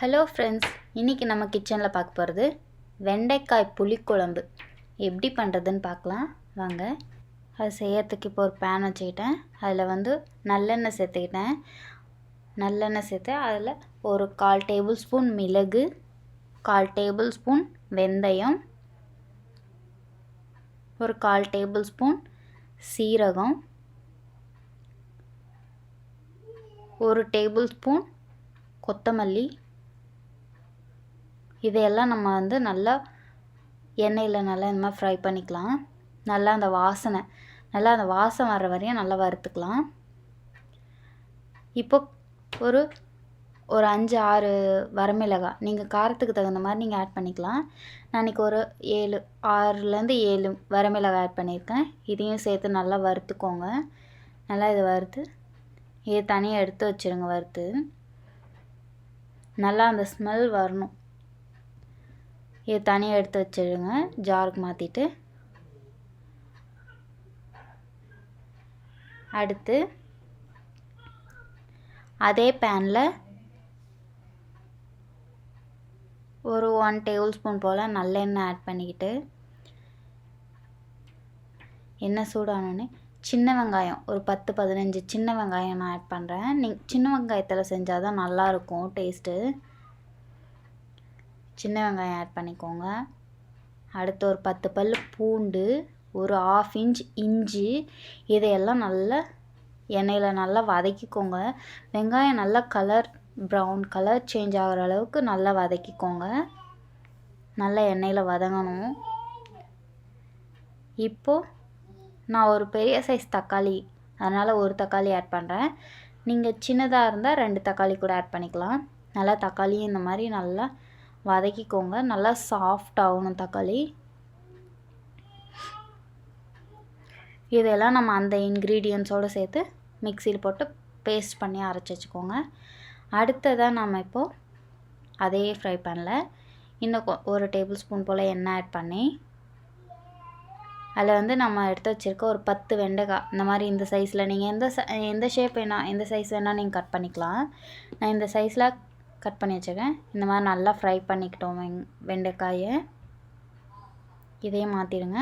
Hello friends, இன்றைக்கி நம்ம கிச்சனில் பார்க்க போகிறது வெண்டைக்காய் புளி குழம்பு எப்படி பண்ணுறதுன்னு பார்க்கலாம் வாங்க. அது செய்யறதுக்கு இப்போ ஒரு பேன் வச்சுக்கிட்டேன். அதில் நல்லெண்ணெய் சேர்த்துக்கிட்டேன். நல்லெண்ணெய் சேர்த்து அதில் ஒரு 1/4 டேபிள் ஸ்பூன் மிளகு, 1/4 டேபிள் ஸ்பூன் வெந்தயம், ஒரு 1/4 டேபிள் ஸ்பூன் சீரகம், 1 டேபிள் ஸ்பூன் கொத்தமல்லி. இதையெல்லாம் நம்ம நல்லா எண்ணெயில் நல்லா இந்த மாதிரி ஃப்ரை பண்ணிக்கலாம். நல்லா அந்த வாசம் வர்ற வரையும் நல்லா வறுத்துக்கலாம். இப்போ ஒரு 5-6 வரமிளகாய் நீங்கள் காரத்துக்கு தகுந்த மாதிரி நீங்கள் ஆட் பண்ணிக்கலாம். நான் இன்றைக்கி ஒரு 6லேருந்து 7 வரமிளகாய் ஆட் பண்ணியிருக்கேன். இதையும் சேர்த்து நல்லா வறுத்துக்கோங்க. நல்லா இதை வறுத்து இதை தனியாக எடுத்து வச்சுருங்க. வறுத்து நல்லா அந்த ஸ்மெல் வரணும். இதை தனியாக எடுத்து வச்சுருங்க, ஜாருக்கு மாற்றிட்டு. அடுத்து அதே பேனில் ஒரு 1 டேபிள் ஸ்பூன் போல் நல்லெண்ணெய் ஆட் பண்ணிக்கிட்டு, எண்ணெய் சூடானோடனே சின்ன வெங்காயம் ஒரு 10-15 சின்ன வெங்காயம் நான் ஆட் பண்ணுறேன். சின்ன வெங்காயத்தில் செஞ்சால் தான் நல்லாயிருக்கும் டேஸ்ட்டு. சின்ன வெங்காயம் ஆட் பண்ணிக்கோங்க. அடுத்து ஒரு 10 பல் பூண்டு, ஒரு 1/2 இன்ச் இஞ்சி. இதையெல்லாம் நல்லா எண்ணெயில் நல்லா வதக்கிக்கோங்க. வெங்காயம் நல்லா ப்ரௌன் கலர் சேஞ்ச் ஆகிற அளவுக்கு நல்லா வதக்கிக்கோங்க. நல்லா எண்ணெயில் வதங்கணும். இப்போது நான் ஒரு பெரிய சைஸ் தக்காளி, அதனால் ஒரு தக்காளி ஆட் பண்ணுறேன். நீங்கள் சின்னதாக இருந்தால் 2 தக்காளி கூட ஆட் பண்ணிக்கலாம். நல்லா தக்காளியும் இந்த மாதிரி நல்லா வதக்கிக்கோங்க. நல்லா சாஃப்ட் ஆகணும் தக்காளி. இதெல்லாம் நம்ம அந்த இன்க்ரீடியன்ஸோடு சேர்த்து மிக்சியில் போட்டு பேஸ்ட் பண்ணி அரைச்சி வச்சுக்கோங்க. அடுத்ததாக நம்ம இப்போது அதே ஃப்ரை பேனில் இன்னும் ஒரு டேபிள் ஸ்பூன் போல் எண்ணெய் ஆட் பண்ணி, அதில் நம்ம எடுத்து வச்சுருக்க ஒரு 10 வெண்டைக்காய் இந்த மாதிரி இந்த சைஸில் நீங்கள் எந்த ஷேப் வேணால் எந்த சைஸ் வேணால் நீங்கள் கட் பண்ணிக்கலாம். நான் இந்த சைஸில் கட் பண்ணி வச்சுருக்கேன். இந்த மாதிரி நல்லா ஃப்ரை பண்ணிக்கிட்டோம் வெண்டைக்காயை. இதையும் மாற்றிடுங்க.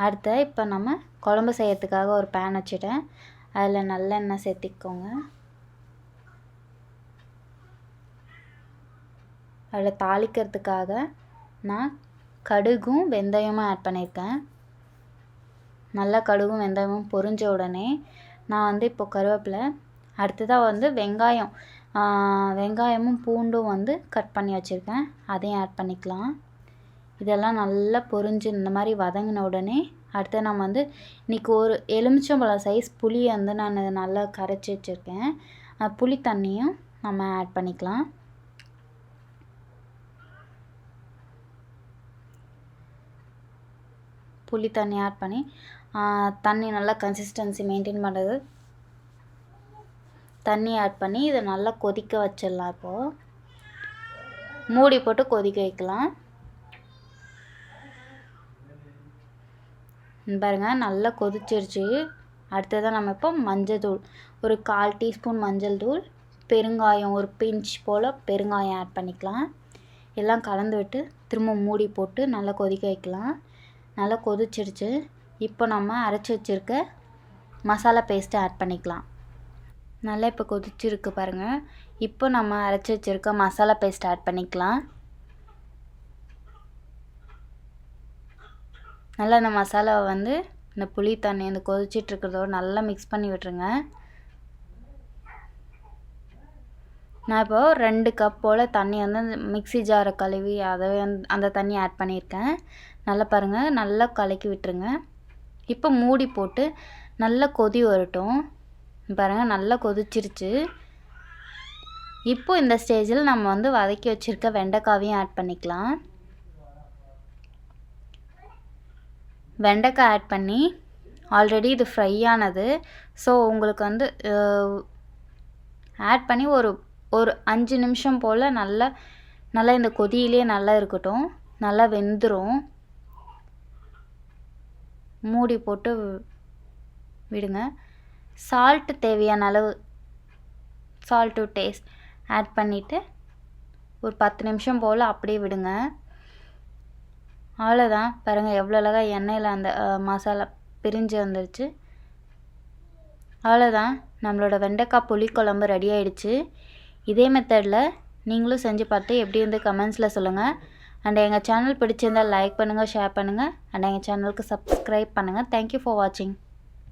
அடுத்து இப்போ நம்ம குழம்பு செய்யறதுக்காக ஒரு பேன் வச்சுட்டேன். அதில் நல்லெண்ணெய் சேர்த்திக்கோங்க. அதில் தாளிக்கிறதுக்காக நான் கடுகும் வெந்தயமும் ஆட் பண்ணியிருக்கேன். நல்லா கடுகும் வெந்தயமும் பொரிஞ்ச உடனே நான் இப்போ கருவேப்பிலை, அடுத்ததாக வெங்காயமும் பூண்டும் கட் பண்ணி வச்சுருக்கேன். அதையும் ஆட் பண்ணிக்கலாம். இதெல்லாம் நல்லா பொரிஞ்சு இந்த மாதிரி வதங்கின உடனே அடுத்து நம்ம இன்றைக்கி ஒரு எலுமிச்சம்பழம் சைஸ் புளி நான் நல்லா கரைச்சி வச்சுருக்கேன். புளி தண்ணியும் நம்ம ஆட் பண்ணிக்கலாம். புளி தண்ணி ஆட் பண்ணி தண்ணி நல்லா கன்சிஸ்டன்சி மெயின்டைன் பண்ணுறது தண்ணி ஆட் பண்ணி இதை நல்லா கொதிக்க வச்சிடலாம். இப்போது மூடி போட்டு கொதிக்க வைக்கலாம். பாருங்கள் நல்லா கொதிச்சிருச்சு. அடுத்ததான் நம்ம இப்போ மஞ்சள் தூள் ஒரு 1/4 டீஸ்பூன் மஞ்சள் தூள், பெருங்காயம் ஒரு பிஞ்ச் போல் பெருங்காயம் ஆட் பண்ணிக்கலாம். எல்லாம் கலந்து விட்டு திரும்ப மூடி போட்டு நல்லா கொதிக்க வைக்கலாம். நல்லா கொதிச்சிருச்சு. இப்போ நம்ம அரைச்சி வச்சுருக்க மசாலா பேஸ்ட்டை ஆட் பண்ணிக்கலாம். நல்லா இப்போ கொதிச்சிருக்கு பாருங்கள். இப்போ நம்ம அரைச்சி வச்சுருக்க மசாலா பேஸ்ட் ஆட் பண்ணிக்கலாம். நல்லா இந்த மசாலாவை இந்த புளி தண்ணி இந்த கொதிச்சிட்ருக்கிறதோடு நல்லா மிக்ஸ் பண்ணி விட்டுருங்க. நான் இப்போது 2 கப் போல் தண்ணி மிக்ஸி ஜாரை கழுவி அதை அந்த தண்ணி ஆட் பண்ணியிருக்கேன். நல்லா பாருங்கள் நல்லா கலக்கி விட்டுருங்க. இப்போ மூடி போட்டு நல்லா கொதி வரட்டும். பாருங்கள் நல்லா கொதிச்சிருச்சு. இப்போ இந்த ஸ்டேஜில் நம்ம வதக்கி வச்சுருக்க வெண்டைக்காவையும் ஆட் பண்ணிக்கலாம். வெண்டைக்காய் ஆட் பண்ணி ஆல்ரெடி இது ஃப்ரை ஆனது. ஸோ உங்களுக்கு ஆட் பண்ணி ஒரு 5 நிமிஷம் போல் நல்லா இந்த கொதியிலே நல்லா இருக்கட்டும். நல்லா வெந்துடும். மூடி போட்டு விடுங்க. சால்ட்டு தேவையான அளவு, சால்ட் டு டேஸ்ட் ஆட் பண்ணிவிட்டு ஒரு 10 நிமிஷம் போல் அப்படியே விடுங்க. அவ்வளோதான். பாருங்கள் எவ்வளோ அழகாக எண்ணெயில் அந்த மசாலா பிரிஞ்சு வந்துருச்சு. அவ்வளோதான், நம்மளோட வெண்டைக்காய் புளிக்குழம்பு ரெடி ஆகிடுச்சு. இதே மெத்தடில் நீங்களும் செஞ்சு பார்த்து எப்படி வந்து கமெண்ட்ஸில் சொல்லுங்கள். அண்ட் எங்கள் சேனல் பிடிச்சிருந்தால் லைக் பண்ணுங்கள், ஷேர் பண்ணுங்கள். அண்ட் எங்கள் சேனலுக்கு சப்ஸ்கிரைப் பண்ணுங்கள். தேங்க்யூ ஃபார் வாட்சிங்.